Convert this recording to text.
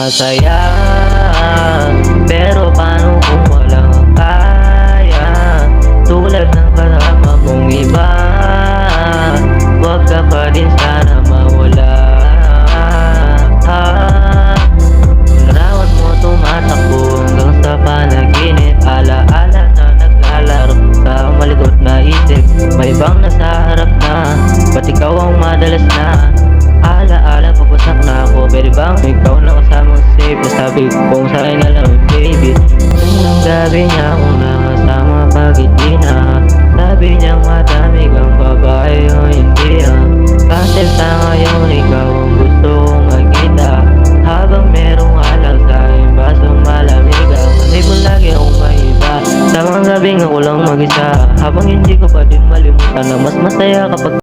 masaya. Pero paano kung walang kaya? Tulad ng kasama mong iba, wag ka pa din sana mawala. Larawan mo tumatakbo hanggang sa panaginip. Alaala na naglalaro sa malikot na isip. May ibang nasa harap na, ba't ikaw ang madalas na? Alaala pagwasak na ako, pwede bang ikaw na kasamang safe? Nasabi kong sa'kin na lang baby. Nung gabi niya akong nakasama pag-iti na, sabi niyang madami kang babae o hindi Kasi sa ngayon ikaw ang gusto kong makita. Habang merong alak sa aking basong malamig, kasi kung lagi akong maiba. Sa mga gabing ako lang mag-isa, habang hindi ko pa din malimutan na mas masaya kapag